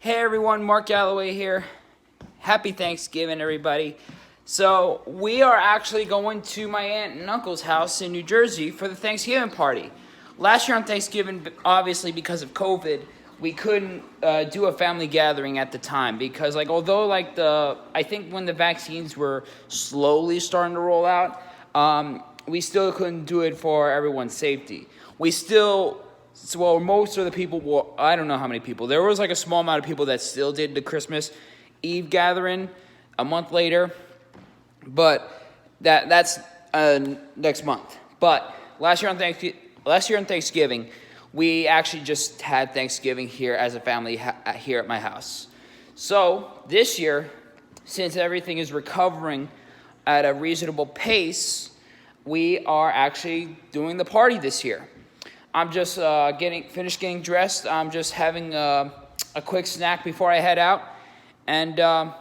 Hey everyone, Mark Galloway here. Happy Thanksgiving, everybody. So, we are actually going to my aunt and uncle's house in New Jersey for the Thanksgiving party. Last year on Thanksgiving, obviously because of COVID, we couldn't do a family gathering at the time because, although, I think when the vaccines were slowly starting to roll out, we still couldn't do it for everyone's safety. Most of the people, well, I don't know how many people. There was a small amount of people that still did the Christmas Eve gathering a month later, but that's next month. But last year on Thanksgiving, we actually just had Thanksgiving here as a family here at my house. So this year, since everything is recovering at a reasonable pace, we are actually doing the party this year. I'm just finished getting dressed. I'm just having a quick snack before I head out and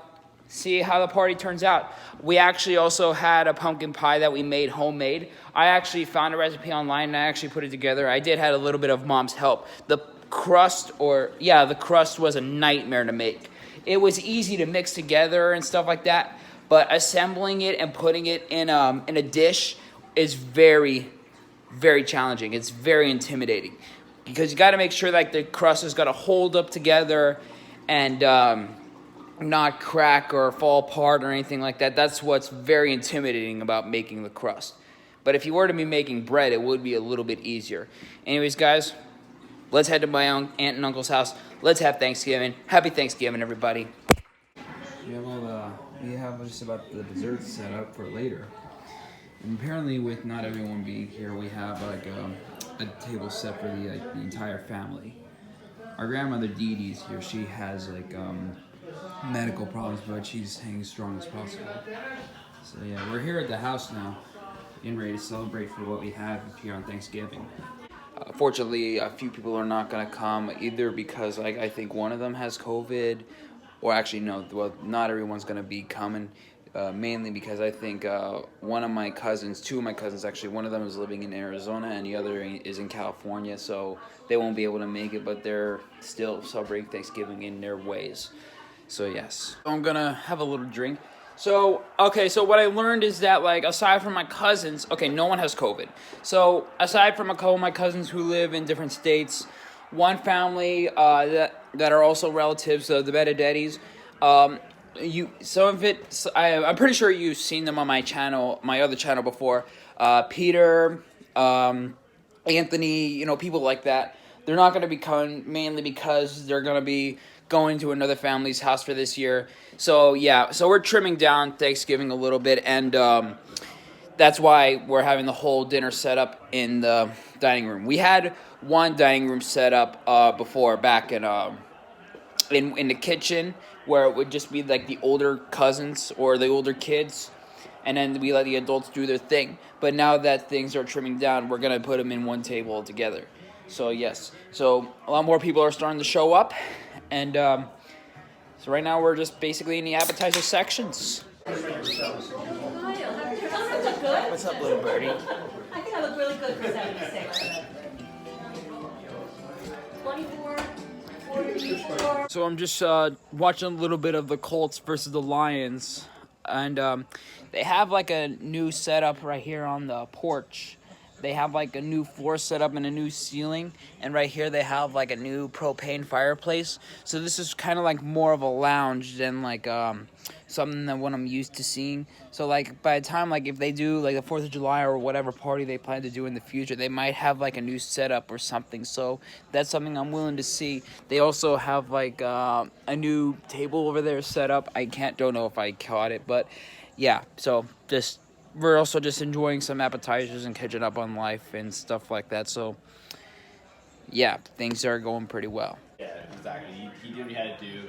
see how the party turns out. We actually also had a pumpkin pie that we made homemade. I actually found a recipe online and I actually put it together. I did have a little bit of mom's help. The crust was a nightmare to make. It was easy to mix together and stuff like that, but assembling it and putting it in a dish is very, very challenging. It's very intimidating because you got to make sure the crust has got to hold up together and not crack or fall apart or anything like that. That's what's very intimidating about making the crust. But if you were to be making bread, it would be a little bit easier. Anyways, guys, let's head to my aunt and uncle's house. Let's have Thanksgiving. Happy Thanksgiving, everybody. We have just about the desserts set up for later. And apparently, with not everyone being here, we have a table set for the entire family. Our grandmother Dee Dee's here. She has medical problems, but she's hanging as strong as possible. So yeah, we're here at the house now, getting ready to celebrate for what we have here on Thanksgiving. Fortunately, a few people are not going to come either because I think one of them has COVID, or actually no, well, not everyone's going to be coming. Mainly because I think two of my cousins actually, one of them is living in Arizona and the other is in California, so they won't be able to make it, but they're still celebrating Thanksgiving in their ways. So yes, I'm gonna have a little drink. So what I learned is that aside from my cousins, no one has COVID. So aside from a couple of my cousins who live in different states, one family that are also relatives of the Benedettis. I'm pretty sure you've seen them on my channel, my other channel before. Peter, Anthony, people like that. They're not going to be coming mainly because they're going to be going to another family's house for this year. So yeah, so we're trimming down Thanksgiving a little bit, and that's why we're having the whole dinner set up in the dining room. We had one dining room set up before back in the kitchen, where it would just be the older cousins or the older kids, and then we let the adults do their thing. But now that things are trimming down, we're going to put them in one table together. So yes, so a lot more people are starting to show up, and so right now we're just basically in the appetizer sections. What's up, little birdie? I think I look really good for 76. 24. So I'm just watching a little bit of the Colts versus the Lions, and they have a new setup right here on the porch. They have a new floor setup and a new ceiling, and right here they have a new propane fireplace. So this is kind of more of a lounge than something that what I'm used to seeing. So by the time if they do the 4th of July or whatever party they plan to do in the future, they might have a new setup or something. So that's something I'm willing to see. They also have a new table over there set up. Don't know if I caught it, but yeah. So we're also just enjoying some appetizers and catching up on life and stuff like that. So yeah, things are going pretty well. Yeah, exactly. He did what he had to do.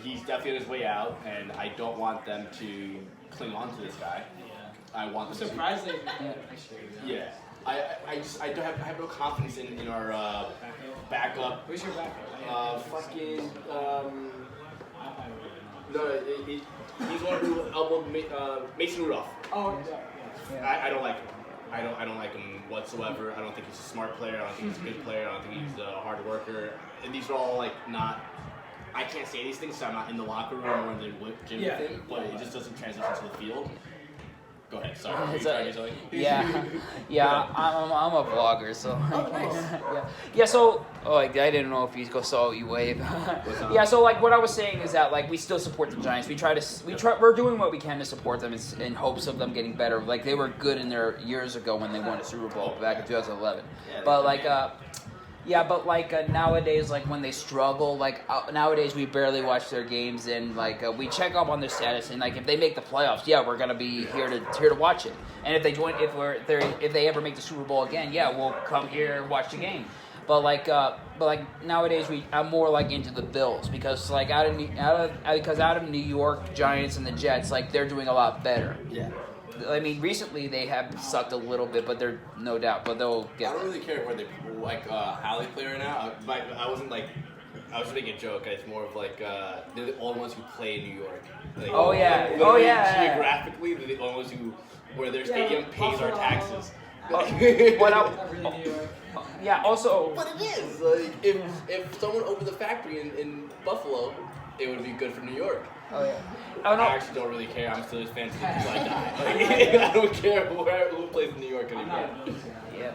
He's definitely on his way out, and I don't want them to cling on to this guy. Yeah. I want them to. Surprised they Yeah. I don't have no confidence in our backup. Who's your backup? He's one who elbowed Mason Rudolph. Oh, yeah. I don't like him. I don't like him whatsoever. I don't think he's a smart player. I don't think he's a good player. I don't think he's a hard worker. And these are all not I can't say these things, so I'm not in the locker room or in the gym with him, but it just doesn't transition to the field. Go ahead. Sorry. Are you trying to do something? Yeah. I'm a vlogger, so yeah. So I didn't know if you saw you wave. Yeah. So like what I was saying is that like we still support the Giants. We're doing what we can to support them in hopes of them getting better. Like they were good in their years ago when they won a Super Bowl back in 2011. But like nowadays, like when they struggle, nowadays we barely watch their games, and we check up on their status, and like if they make the playoffs, yeah, we're gonna be here to watch it. And if they ever make the Super Bowl again, yeah, we'll come here and watch the game. But nowadays I'm more like into the Bills because like out of New York, Giants and the Jets, like they're doing a lot better. Yeah. I mean, recently they have sucked a little bit, but they're no doubt. But they'll get. I don't really care where they how they play right now. I was just making a joke. It's more of like they're the only ones who play in New York. Like, geographically, they're the only ones where their stadium pays our taxes. Also. But it is like if someone opened the factory in Buffalo, it would be good for New York. Oh yeah. I actually don't really care. I'm a Steelers fan until I die. I don't care who plays in New York anymore. Yeah.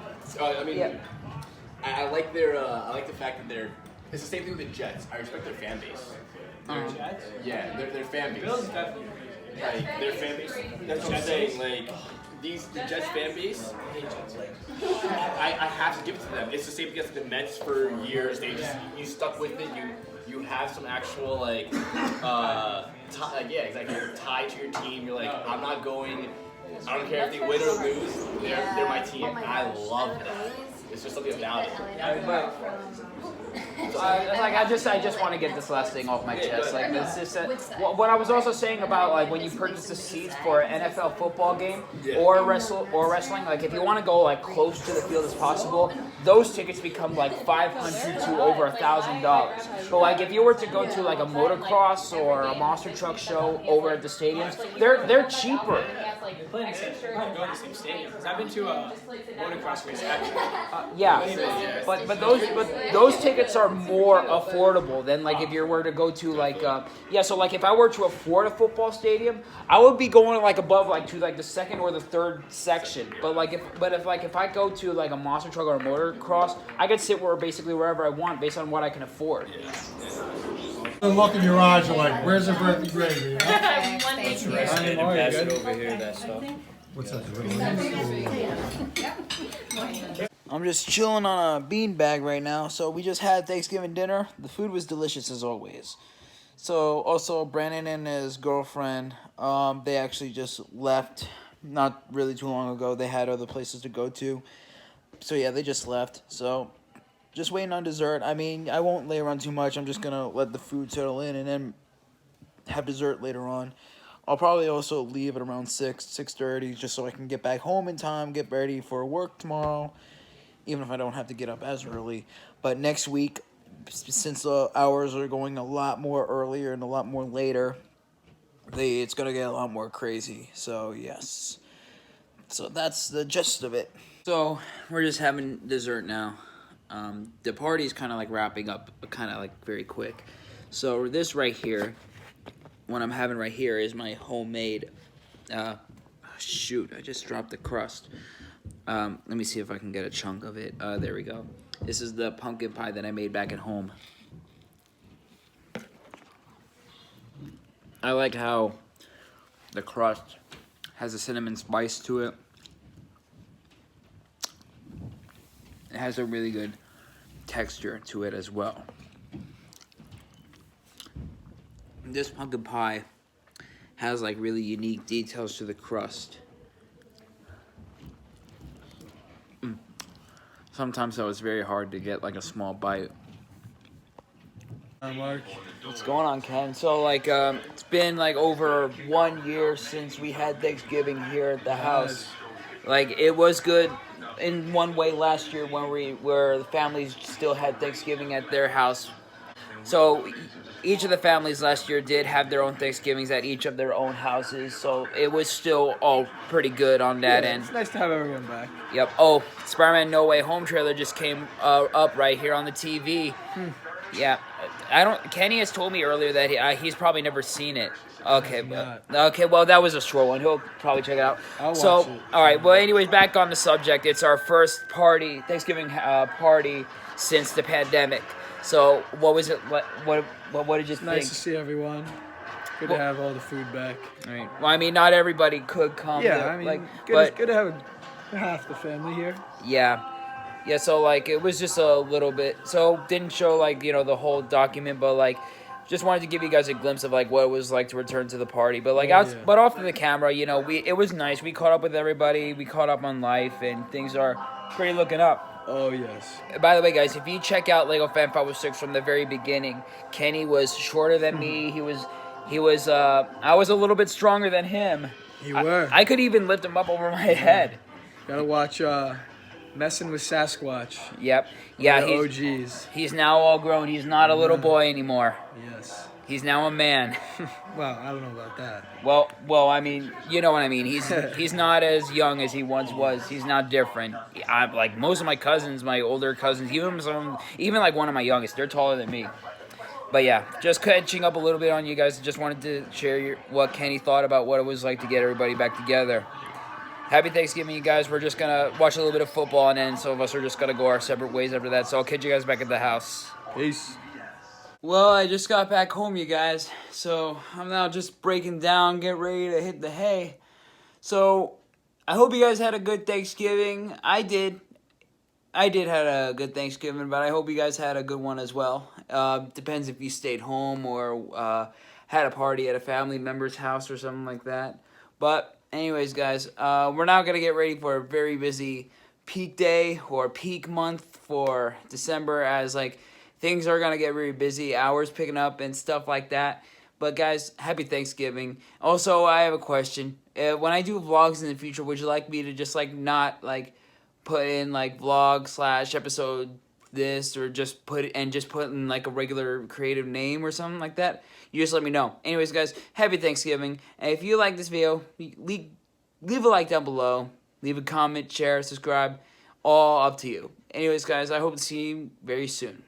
I like their. I like the fact that they're. It's the same thing with the Jets. I respect their fan base. Jets? Yeah, their fan base. Bills definitely. Like their fan base. That's what I'm saying. Like the Jets fan base. I hate Jets. I have to give it to them. It's the same against the Mets for years. They just you stuck with it. You have some actual exactly. You're tied to your team. You're like, I'm not going. I don't care if they win or lose. They're my team. I love that. It's just something about it. I just want to get this last thing off my chest. Like this is what I was also saying about like when you purchase the seats for an NFL football game or wrestling. Like if you want to go like close to the field as possible, those tickets become like $500 to over $1,000. But like if you were to go to like a motocross or a monster truck show over at the stadiums, they're cheaper. Go to the same stadium. Because I've been to a motocross race actually. But those tickets are more affordable than like if you were to go to so like if I were to afford a football stadium, I would be going like above like to like the second or the third section. But if I go to like a monster truck or a motocross, I could sit wherever I want based on what I can afford. The look in your eyes are like, where's the birthday gravy? You know? That's Pass it over here, that stuff. What's that? I'm just chilling on a beanbag right now. So we just had Thanksgiving dinner. The food was delicious as always. So also Brandon and his girlfriend, they actually just left not really too long ago. They had other places to go to. So yeah, they just left. So just waiting on dessert. I mean, I won't lay around too much. I'm just going to let the food settle in and then have dessert later on. I'll probably also leave at around 6:30 just so I can get back home in time, get ready for work tomorrow, even if I don't have to get up as early. But next week, since the hours are going a lot more earlier and a lot more later, it's going to get a lot more crazy. So, yes. So, that's the gist of it. So, we're just having dessert now. The party's kind of like wrapping up kind of like very quick. So, this right here, what I'm having right here is my homemade, shoot, I just dropped the crust. Let me see if I can get a chunk of it. There we go. This is the pumpkin pie that I made back at home. I like how the crust has a cinnamon spice to it. It has a really good texture to it as well. This pumpkin pie has like really unique details to the crust. Sometimes though it's very hard to get like a small bite. Mark. What's going on, Ken? So it's been like over 1 year since we had Thanksgiving here at the house. Like it was good in one way last year where the families still had Thanksgiving at their house. So each of the families last year did have their own Thanksgivings at each of their own houses. So it was still all pretty good on that end. It's nice to have everyone back. Yep. Oh, Spider-Man No Way Home trailer just came up right here on the TV. Yeah, I don't. Kenny has told me earlier that he's probably never seen it. Okay, okay. Well, that was a short one. He'll probably check it out. I'll so, watch it. all right. Well, anyways, back on the subject. It's our first Thanksgiving party since the pandemic. So, what was it? What did you think? Nice to see everyone. Good to have all the food back. All right. Well, I mean, not everybody could come. Yeah, I mean, good to have half the family here. Yeah. Yeah, so, like, it was just a little bit, so didn't show, like, you know, the whole document, but, like, just wanted to give you guys a glimpse of, like, what it was like to return to the party, but, like, but off of the camera, you know, it was nice, we caught up with everybody, we caught up on life, and things are pretty looking up. Oh, yes. By the way, guys, if you check out Lego Fan 506 from the very beginning, Kenny was shorter than me, I was a little bit stronger than him. You were. I could even lift him up over my head. Gotta watch Messing with Sasquatch. Yep. Yeah, The OGs. he's now all grown. He's not a little boy anymore. Yes. He's now a man. Well, I don't know about that. Well, I mean, you know what I mean. He's not as young as he once was. He's not different. Like most of my cousins, my older cousins, even like one of my youngest, they're taller than me. But yeah, just catching up a little bit on you guys. Just wanted to share what Kenny thought about what it was like to get everybody back together. Happy Thanksgiving, you guys. We're just going to watch a little bit of football, and then some of us are just going to go our separate ways after that. So I'll catch you guys back at the house. Peace. Well, I just got back home, you guys. So I'm now just breaking down, get ready to hit the hay. So I hope you guys had a good Thanksgiving. I did had a good Thanksgiving, but I hope you guys had a good one as well. Depends if you stayed home or had a party at a family member's house or something like that. But anyways, guys, we're now going to get ready for a very busy peak day or peak month for December as, like, things are going to get very busy, hours picking up and stuff like that. But, guys, happy Thanksgiving. Also, I have a question. When I do vlogs in the future, would you like me to just, like, not, like, put in, like, vlog/episode this or just put in, like, a regular creative name or something like that? You just let me know. Anyways, guys, happy Thanksgiving. And if you like this video, leave a like down below. Leave a comment, share, subscribe. All up to you. Anyways, guys, I hope to see you very soon.